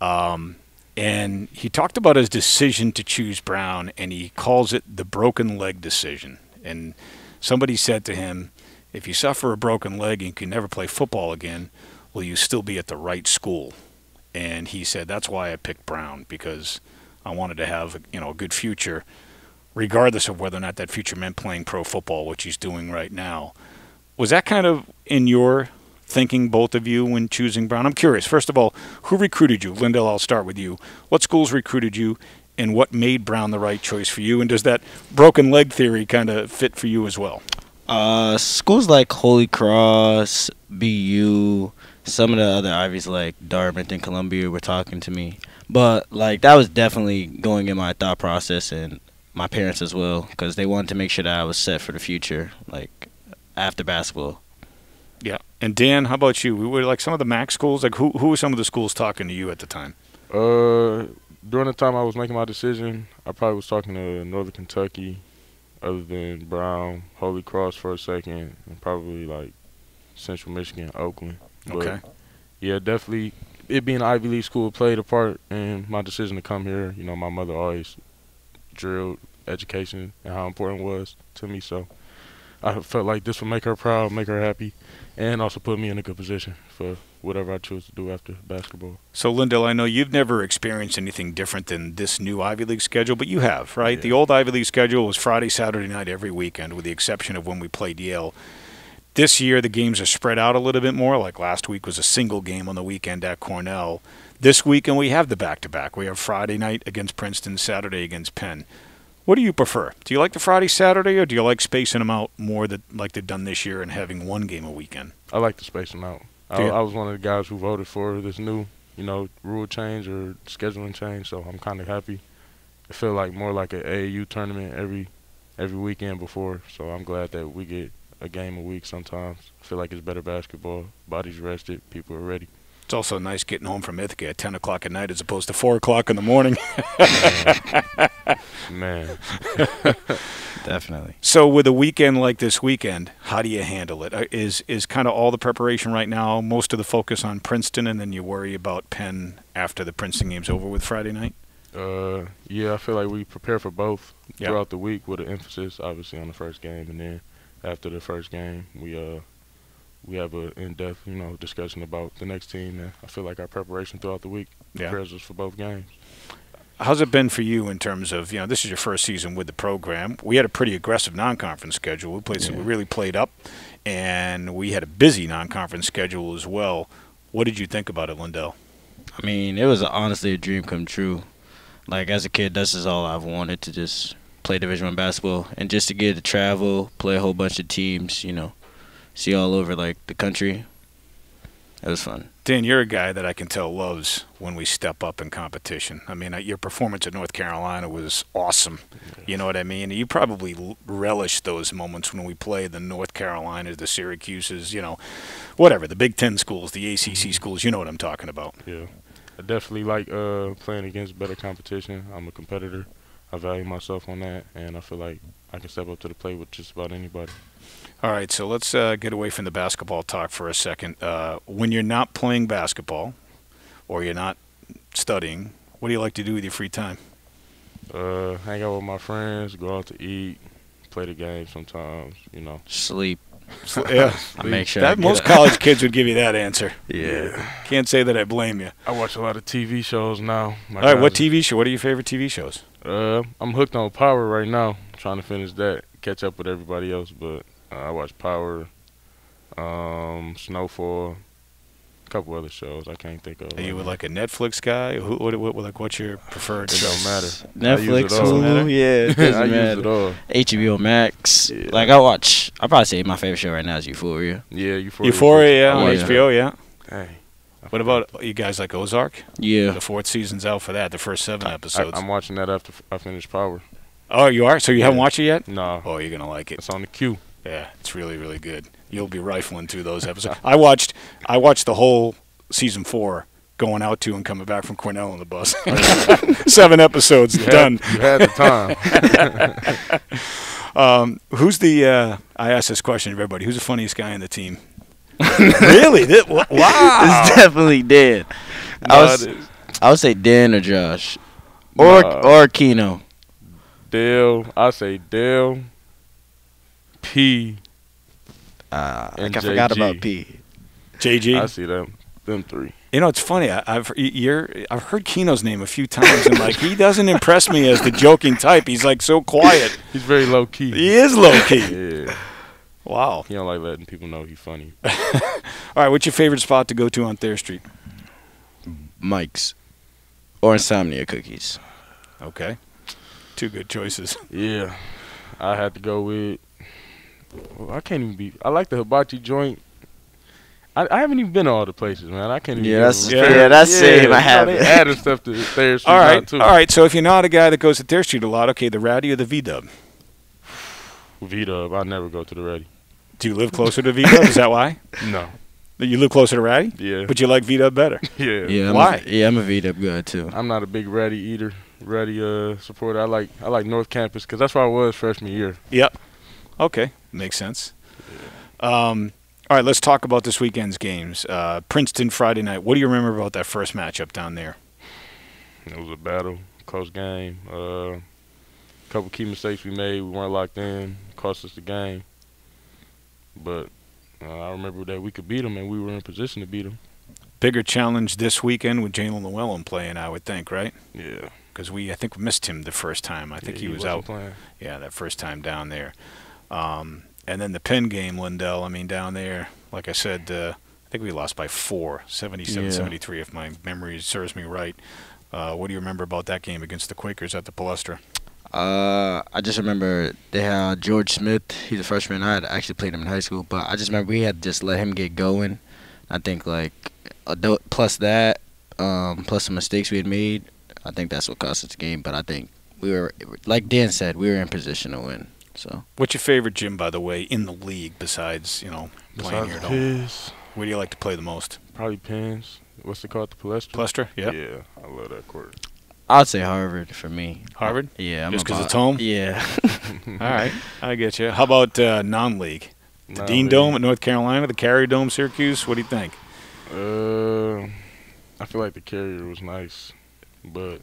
S1: And he talked about his decision to choose Brown, and he calls it the broken leg decision. And somebody said to him, if you suffer a broken leg and you can never play football again, will you still be at the right school? And he said, that's why I picked Brown, because I wanted to have a good future, regardless of whether or not that future meant playing pro football, which he's doing right now. Was that kind of in your thinking, both of you, when choosing Brown? I'm curious. First of all, who recruited you? Lindell, I'll start with you. What schools recruited you, and what made Brown the right choice for you? And does that broken leg theory kind of fit for you as well?
S13: Schools like Holy Cross, BU, some of the other Ivies like Dartmouth and Columbia were talking to me. But, that was definitely going in my thought process, and my parents as well, because they wanted to make sure that I was set for the future, after basketball.
S1: Yeah. And Dan, how about you? Were some of the MAC schools? Who were some of the schools talking to you at the time?
S12: During the time I was making my decision, I probably was talking to Northern Kentucky, other than Brown, Holy Cross for a second, and probably Central Michigan, Oakland.
S1: Okay.
S12: But yeah, definitely it being an Ivy League school played a part in my decision to come here. My mother always drilled education and how important it was to me, so I felt like this would make her proud, make her happy, and also put me in a good position for whatever I choose to do after basketball.
S1: So, Lindell, I know you've never experienced anything different than this new Ivy League schedule, but you have, right? Yeah. The old Ivy League schedule was Friday, Saturday night every weekend, with the exception of when we played Yale. This year, the games are spread out a little bit more. Like last week was a single game on the weekend at Cornell. This weekend, we have the back-to-back. We have Friday night against Princeton, Saturday against Penn. What do you prefer? Do you like the Friday, Saturday, or do you like spacing them out more like they've done this year and having one game a weekend?
S12: I like to space them out. I was one of the guys who voted for this new, rule change or scheduling change, so I'm kind of happy. I feel more like an AAU tournament every weekend before, so I'm glad that we get a game a week sometimes. I feel like it's better basketball. Body's rested. People are ready.
S1: It's also nice getting home from Ithaca at 10 o'clock at night as opposed to 4 o'clock in the morning.
S12: Man.
S13: Definitely.
S1: So with a weekend like this weekend, how do you handle it? Is kind of all the preparation right now, most of the focus on Princeton, and then you worry about Penn after the Princeton game's over with Friday night?
S12: Yeah, I feel like we prepare for both throughout the week with an emphasis, obviously, on the first game, and then after the first game, we have an in-depth, discussion about the next team, and I feel like our preparation throughout the week prepares us for both games.
S1: How's it been for you in terms of, this is your first season with the program. We had a pretty aggressive non-conference schedule. We really played up, and we had a busy non-conference schedule as well. What did you think about it, Lindell?
S13: I mean, it was honestly a dream come true. As a kid, this is all I've wanted, to just play Division I basketball, and just to get to travel, play a whole bunch of teams, see all over the country. It was fun.
S1: Dan, you're a guy that I can tell loves when we step up in competition. I mean, your performance at North Carolina was awesome. You know what I mean? You probably relish those moments when we play the North Carolinas, the Syracuses, whatever, the Big Ten schools, the ACC schools. You know what I'm talking about.
S12: Yeah. I definitely like playing against better competition. I'm a competitor. I value myself on that, and I feel like I can step up to the plate with just about anybody.
S1: All right, so let's get away from the basketball talk for a second. When you're not playing basketball or you're not studying, what do you like to do with your free time?
S12: Hang out with my friends, go out to eat, play the game sometimes,
S13: Sleep.
S1: Yeah,
S13: I make sure
S1: that most college kids would give you that answer.
S12: Yeah.
S1: Can't say that I blame you.
S12: I watch a lot of TV shows now.
S1: All right, what TV show? What are your favorite TV shows?
S12: I'm hooked on Power right now. I'm trying to finish that, catch up with everybody else, but I watch Power, Snowfall, A couple other shows I can't think of.
S1: Are you like a Netflix guy? What's your preferred
S12: It
S1: show?
S12: don't matter.
S13: Netflix,
S1: Hulu,
S13: yeah, it doesn't
S12: I
S13: matter.
S12: use it all.
S13: HBO Max.
S12: Yeah.
S13: Like I'll probably say my favorite show right now is Euphoria.
S12: Yeah, Euphoria.
S1: Euphoria, on
S13: Yeah.
S1: HBO, yeah.
S12: Dang.
S1: What about you guys like Ozark?
S13: Yeah.
S1: The 4th season's out for that, the first 7 episodes.
S12: I'm watching that after I finish Power.
S1: Oh, you are? So you haven't watched it yet?
S12: No.
S1: Oh, you're going to like it.
S12: It's on the queue.
S1: Yeah, it's really, really good. You'll be rifling through those episodes. I watched the whole season 4 going out to and coming back from Cornell on the bus. 7 episodes, done.
S12: You had the
S1: time. Who's the I asked this question to everybody. Who's the funniest guy on the team? Really? Wow.
S13: It's definitely Dan. I would say Dan or Josh. Or Keno.
S12: Dale. I say Dale, P,
S13: I
S12: and
S13: forgot
S12: JG.
S13: about P.
S1: JG?
S12: I see them 3.
S1: You know, it's funny. I've heard Keno's name a few times, and like he doesn't impress me as the joking type. He's like so quiet.
S12: He's very low key.
S1: He is low key.
S12: Yeah.
S1: Wow.
S12: He don't like letting people know he's funny.
S1: All right, what's your favorite spot to go to on Thayer Street?
S13: Mike's or Insomnia Cookies.
S1: Okay. 2 good choices.
S12: Yeah. I had to go with. Well, I can't even be. I like the hibachi joint. I haven't even been to all the places, man. I can't even.
S13: That's same. I haven't.
S12: They added stuff to Thayer Street
S1: All right,
S12: now, too.
S1: all right. So if you're not a guy that goes to Thayer Street a lot, okay, the Ratty or the V-Dub?
S12: V-Dub. I never go to the Ready.
S1: Do you live closer to V-Dub? Is that why?
S12: No.
S1: You live closer to Ratty?
S12: Yeah.
S1: But you like V-Dub better?
S12: Yeah.
S13: Yeah.
S1: Why?
S13: I'm a V-Dub guy too.
S12: I'm not a big Ready eater. Ready supporter. I like North Campus because that's where I was freshman year.
S1: Yep. Okay. Makes sense. All right, let's talk about this weekend's games. Princeton Friday night. What do you remember about that first matchup down there?
S12: It was a battle, close game. Couple key mistakes we made. We weren't locked in. Cost us the game. But I remember that we could beat them, and we were in position to beat them.
S1: Bigger challenge this weekend with Jalen Llewellyn playing, I would think, right?
S12: Yeah.
S1: Because I think we missed him the first time. I think he was out.
S12: Playing.
S1: Yeah, that first time down there. And then the Penn game, Lindell, I mean, down there, like I said, I think we lost by 4, 77-73, if my memory serves me right. What do you remember about that game against the Quakers at the Palestra?
S13: I just remember they had George Smith. He's a freshman. I had actually played him in high school, but I just remember we had to just let him get going. I think plus that, plus the mistakes we had made, I think that's what cost us the game. But I think we were, like Dan said, we were in position to win. So. What's
S1: your favorite gym, by the way, in the league besides playing here at home? Where do you like to play the most?
S12: Probably Penn's. What's it called? The Palestra?
S1: Palestra, yeah.
S12: Yeah, I love that court.
S13: I'd say Harvard for me.
S1: Harvard?
S13: Yeah.
S1: Just because it's home?
S13: Yeah.
S1: All right, I get you. How about non-league? The Dean Dome at North Carolina, the Carrier Dome, Syracuse. What do you think?
S12: I feel like the Carrier was nice, but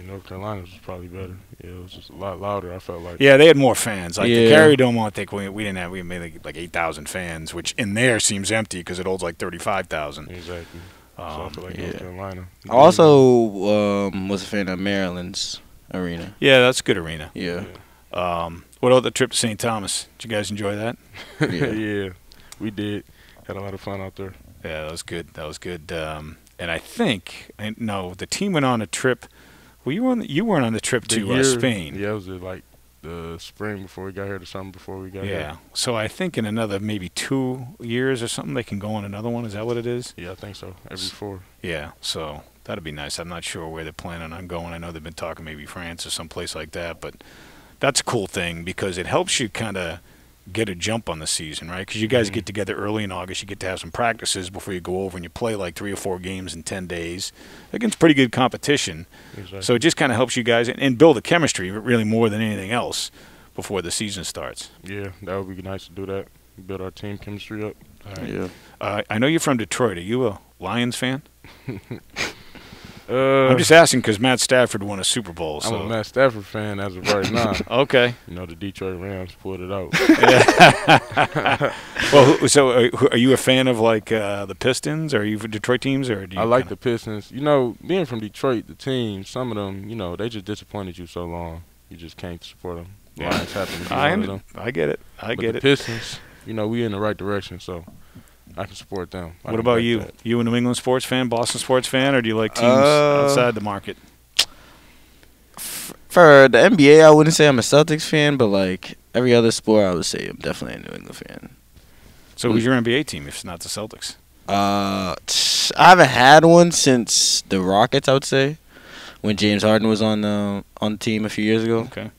S12: North Carolina was probably better. Yeah, it was just a lot louder. I felt like.
S1: Yeah, they had more fans. Like the Carrier Dome, I think we didn't have. We made like 8,000 fans, which in there seems empty because it holds like 35,000.
S12: Exactly. So I feel like North Carolina.
S13: I also was a fan of Maryland's arena.
S1: Yeah, that's a good arena.
S13: Yeah.
S1: What about the trip to St. Thomas? Did you guys enjoy that?
S12: Yeah, we did. Had a lot of fun out there.
S1: Yeah, that was good. That was good. And I think the team went on a trip. Well, you weren't on the trip to Spain.
S12: Yeah, it was like the spring before we got here, the summer before we got here.
S1: Yeah. So I think in another maybe 2 years or something, they can go on another one. Is that what it is?
S12: Yeah, I think so. Every 4.
S1: Yeah. So that'd be nice. I'm not sure where they're planning on going. I know they've been talking maybe France or someplace like that, but that's a cool thing because it helps you kind of get a jump on the season, right? Because you guys get together early in August. You get to have some practices before you go over and you play like 3 or 4 games in 10 days against pretty good competition.
S12: Exactly.
S1: So it just kind of helps you guys and build a chemistry really more than anything else before the season starts.
S12: Yeah, that would be nice to do that. Build our team chemistry up.
S1: All right. Yeah. I know you're from Detroit. Are you a Lions fan? I'm just asking because Matt Stafford won a Super Bowl. So.
S12: I'm a Matt Stafford fan as of right now.
S1: Okay.
S12: The Detroit Rams pulled it out.
S1: Well, so are you a fan of the Pistons? Are you for Detroit teams, or do you?
S12: I like the Pistons. Being from Detroit, the team, some of them, they just disappointed you so long. You just can't support them.
S1: Yeah.
S12: Lions happen to be one of them.
S1: I get it.
S12: But the Pistons, we in the right direction, so I can support them.
S1: What about you?
S12: That.
S1: You a New England sports fan, Boston sports fan, or do you like teams outside the market?
S13: For the NBA, I wouldn't say I'm a Celtics fan, but like every other sport, I would say I'm definitely a New England fan.
S1: So who's your NBA team if it's not the Celtics?
S13: I haven't had one since the Rockets, I would say, when James Harden was on the team a few years ago.
S1: Okay.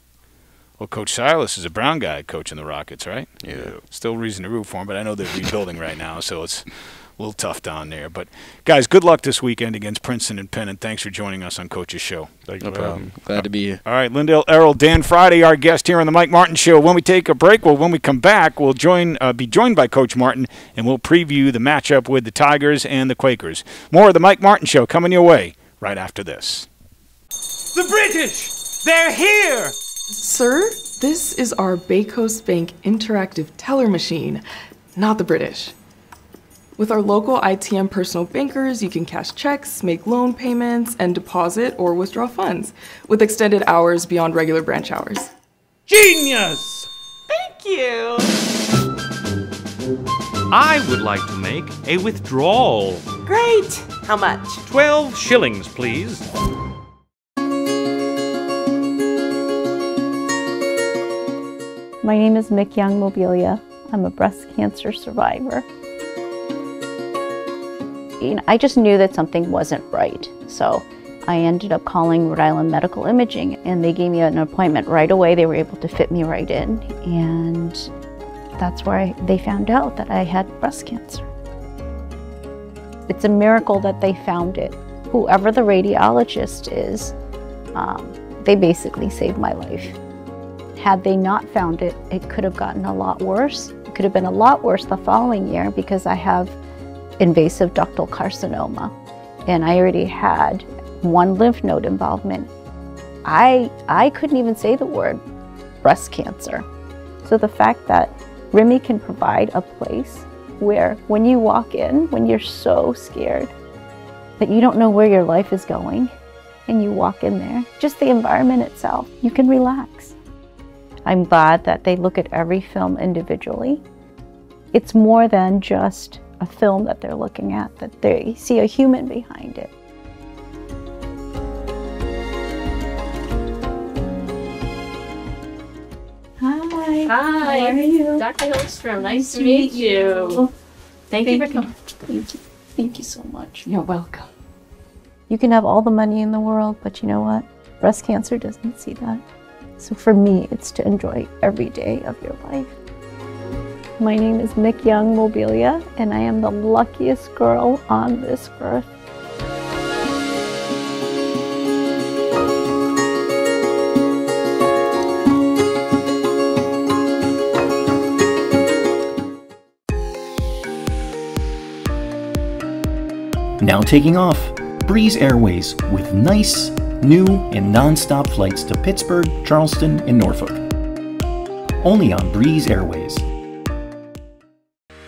S1: Well, Coach Silas is a Brown guy coaching the Rockets, right?
S13: Yeah.
S1: Still reason to root for him, but I know they're rebuilding right now, so it's a little tough down there. But, guys, good luck this weekend against Princeton and Penn, and thanks for joining us on Coach's Show.
S12: Thank
S13: No problem. Glad to be here.
S1: All right, Lindell Errol, Dan Friday, our guest here on the Mike Martin Show. When we take a break, when we come back, we'll be joined by Coach Martin, and we'll preview the matchup with the Tigers and the Quakers. More of the Mike Martin Show coming your way right after this.
S5: The British! They're here!
S6: Sir, this is our Bay Coast Bank interactive teller machine, not the British. With our local ITM personal bankers, you can cash checks, make loan payments, and deposit or withdraw funds with extended hours beyond regular branch hours.
S5: Genius!
S7: Thank you.
S5: I would like to make a withdrawal.
S7: Great. How much?
S5: 12 shillings, please.
S14: My name is Mick Young Mobilia. I'm a breast cancer survivor. I just knew that something wasn't right. So I ended up calling Rhode Island Medical Imaging, and they gave me an appointment right away. They were able to fit me right in, and that's where they found out that I had breast cancer. It's a miracle that they found it. Whoever the radiologist is, they basically saved my life. Had they not found it, it could have gotten a lot worse. It could have been a lot worse the following year because I have invasive ductal carcinoma, and I already had one lymph node involvement. I couldn't even say the word breast cancer. So the fact that RIMI can provide a place where when you walk in, when you're so scared that you don't know where your life is going, and you walk in there, just the environment itself, you can relax. I'm glad that they look at every film individually. It's more than just a film that they're looking at, that they see a human behind it.
S15: Hi.
S14: Hi.
S15: How are you? Dr. Hillstrom, nice to meet you. Thank you for coming.
S14: Thank you so much. You're welcome. You can have all the money in the world, but you know what? Breast cancer doesn't see that. So for me, it's to enjoy every day of your life. My name is Mick Young Mobilia, and I am the luckiest girl on this earth.
S9: Now taking off, Breeze Airways with nice, new, and non-stop flights to Pittsburgh, Charleston, and Norfolk. Only on Breeze Airways.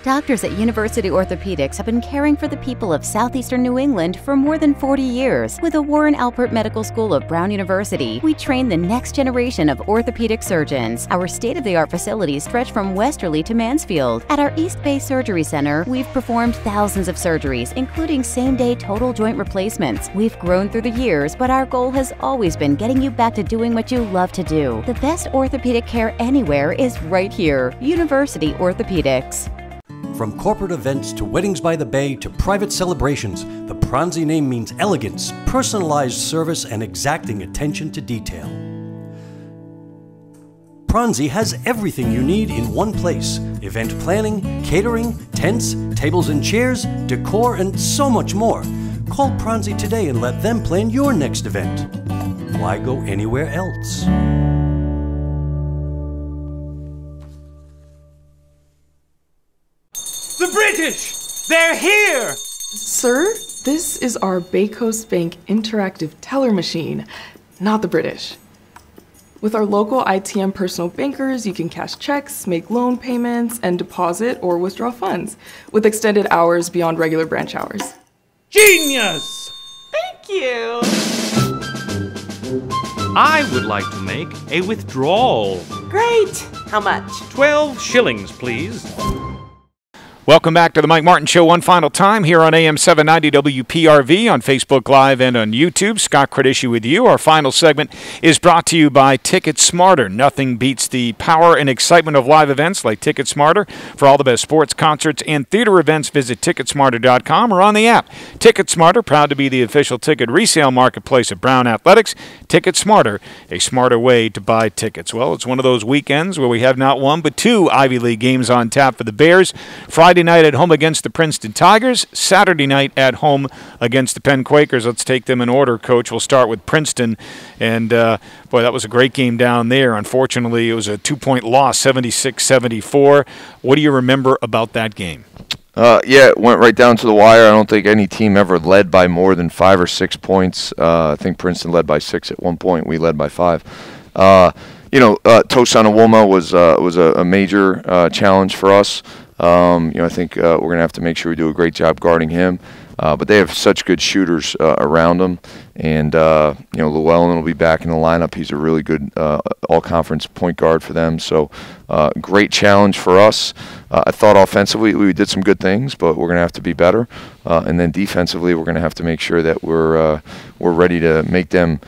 S10: Doctors at University Orthopedics have been caring for the people of southeastern New England for more than 40 years. With the Warren Alpert Medical School of Brown University, we train the next generation of orthopedic surgeons. Our state-of-the-art facilities stretch from Westerly to Mansfield. At our East Bay Surgery Center, we've performed thousands of surgeries, including same-day total joint replacements. We've grown through the years, but our goal has always been getting you back to doing what you love to do. The best orthopedic care anywhere is right here. University Orthopedics.
S11: From corporate events to weddings by the bay to private celebrations, the Pronzi name means elegance, personalized service, and exacting attention to detail. Pronzi has everything you need in one place: event planning, catering, tents, tables and chairs, decor, and so much more. Call Pronzi today and let them plan your next event. Why go anywhere else?
S5: The British! They're here!
S6: Sir, this is our Bay Coast Bank interactive teller machine, not the British. With our local ITM personal bankers, you can cash checks, make loan payments, and deposit or withdraw funds with extended hours beyond regular branch hours.
S5: Genius!
S7: Thank you.
S5: I would like to make a withdrawal.
S7: Great. How much?
S5: 12 shillings, please.
S1: Welcome back to the Mike Martin Show one final time here on AM 790 WPRV on Facebook Live and on YouTube. Scott Credisci with you. Our final segment is brought to you by Ticket Smarter. Nothing beats the power and excitement of live events like Ticket Smarter. For all the best sports, concerts, and theater events, visit Ticketsmarter.com or on the app. Ticket Smarter, proud to be the official ticket resale marketplace of Brown Athletics. Ticket Smarter, a smarter way to buy tickets. Well, it's one of those weekends where we have not one but two Ivy League games on tap for the Bears. Friday night at home against the Princeton Tigers. Saturday night at home against the Penn Quakers. Let's take them in order, Coach. We'll start with Princeton. And, boy, that was a great game down there. Unfortunately, it was a 2-point loss, 76-74. What do you remember about that game?
S2: Yeah, it went right down to the wire. I don't think any team ever led by more than 5 or 6 points. I think Princeton led by 6 at one point. We led by 5. Tosanawoma was a major challenge for us. I think we're going to have to make sure we do a great job guarding him. But they have such good shooters around them. And, Llewellyn will be back in the lineup. He's a really good all-conference point guard for them. So great challenge for us. I thought offensively we did some good things, but we're going to have to be better. And then defensively we're going to have to make sure that we're ready to make them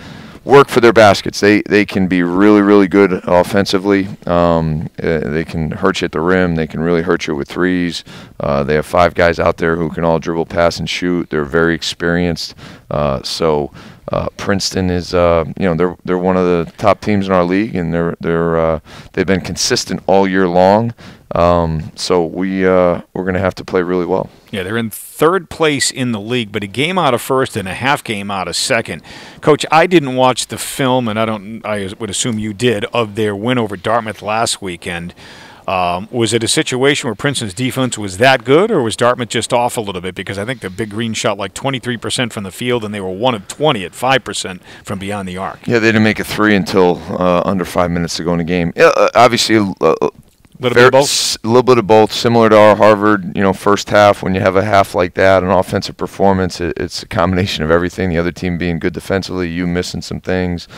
S2: work for their baskets. They can be really, really good offensively. They can hurt you at the rim. They can really hurt you with threes. They have 5 guys out there who can all dribble, pass, and shoot. They're very experienced. So Princeton is, they're one of the top teams in our league, and they've been consistent all year long. So we're going to have to play really well.
S1: Yeah, they're in third place in the league, but a game out of first and a half game out of second. Coach, I didn't watch the film, and I would assume you did, of their win over Dartmouth last weekend. Was it a situation where Princeton's defense was that good, or was Dartmouth just off a little bit? Because I think the Big Green shot like 23% from the field, and they were 1 of 20 at 5% from beyond the arc.
S2: Yeah, they didn't make a 3 until under 5 minutes to go in the game. Obviously, a little bit of both, similar to our Harvard, first half. When you have a half like that, an offensive performance, it's a combination of everything. The other team being good defensively, you missing some things.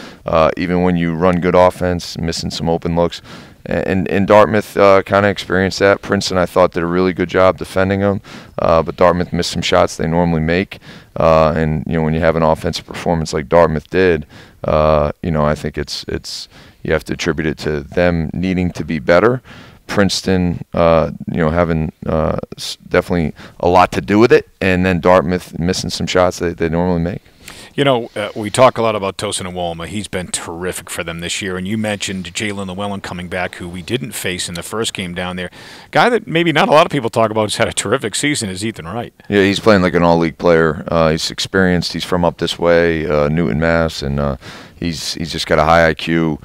S2: Even when you run good offense, missing some open looks. And Dartmouth kind of experienced that. Princeton, I thought, did a really good job defending them, but Dartmouth missed some shots they normally make. And when you have an offensive performance like Dartmouth did, I think it's you have to attribute it to them needing to be better. Princeton, having definitely a lot to do with it, and then Dartmouth missing some shots that they normally make.
S1: We talk a lot about Tosanawoma. He's been terrific for them this year. And you mentioned Jalen Llewellyn coming back, who we didn't face in the first game down there. Guy that maybe not a lot of people talk about who's had a terrific season is Ethan Wright.
S2: Yeah, he's playing like an all-league player. He's experienced. He's from up this way, Newton, Mass., and he's just got a high IQ.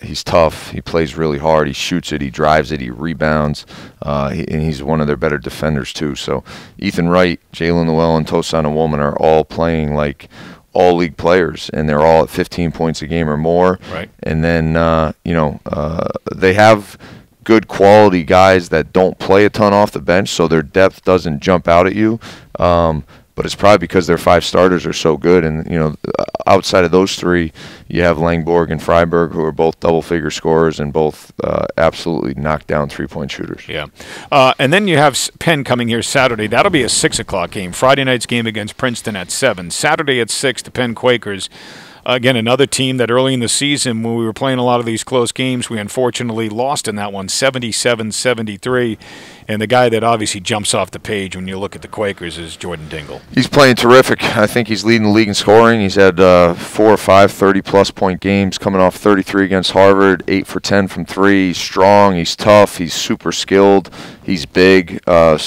S2: He's tough. He plays really hard. He shoots it. He drives it. He rebounds. And he's one of their better defenders, too. So Ethan Wright, Jalen Llewellyn, Tosanawoma are all playing like all-league players, and they're all at 15 points a game or more.
S1: Right.
S2: And then, they have good quality guys that don't play a ton off the bench, so their depth doesn't jump out at you. But it's probably because their 5 starters are so good. And, outside of those 3, you have Langborg and Freiberg, who are both double-figure scorers and both absolutely knockdown three-point shooters.
S1: Yeah. And then you have Penn coming here Saturday. That'll be a 6 o'clock game. Friday night's game against Princeton at 7. Saturday at 6, the Penn Quakers. Again, another team that early in the season, when we were playing a lot of these close games, we unfortunately lost in that one, 77-73. And the guy that obviously jumps off the page when you look at the Quakers is Jordan Dingle.
S2: He's playing terrific. I think he's leading the league in scoring. He's had 4 or 5 30-plus point games, coming off 33 against Harvard, 8 for 10 from 3. He's strong. He's tough. He's super skilled. He's big. You've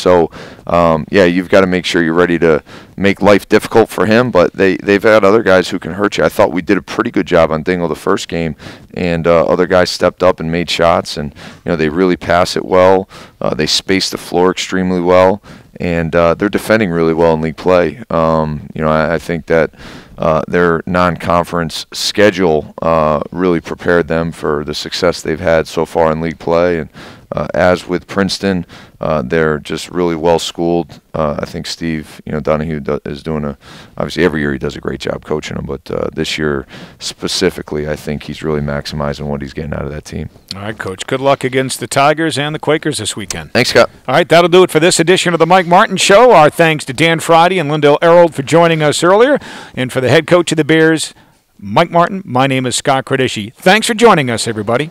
S2: got to make sure you're ready to make life difficult for him, but they've had other guys who can hurt you. I thought we did a pretty good job on Dingle the first game, and other guys stepped up and made shots, and they really pass it well. They space the floor extremely well, and they're defending really well in league play. I think that their non-conference schedule really prepared them for the success they've had so far in league play, and as with Princeton, they're just really well schooled. I think Steve, Donahue is doing obviously every year he does a great job coaching them, but this year specifically, I think he's really maximizing what he's getting out of that team.
S1: All right, Coach. Good luck against the Tigers and the Quakers this weekend.
S2: Thanks, Scott.
S1: All right, that'll do it for this edition of the Mike Martin Show. Our thanks to Dan Friday and Lindell Erold for joining us earlier. And for the head coach of the Bears, Mike Martin, my name is Scott Credisci. Thanks for joining us, everybody.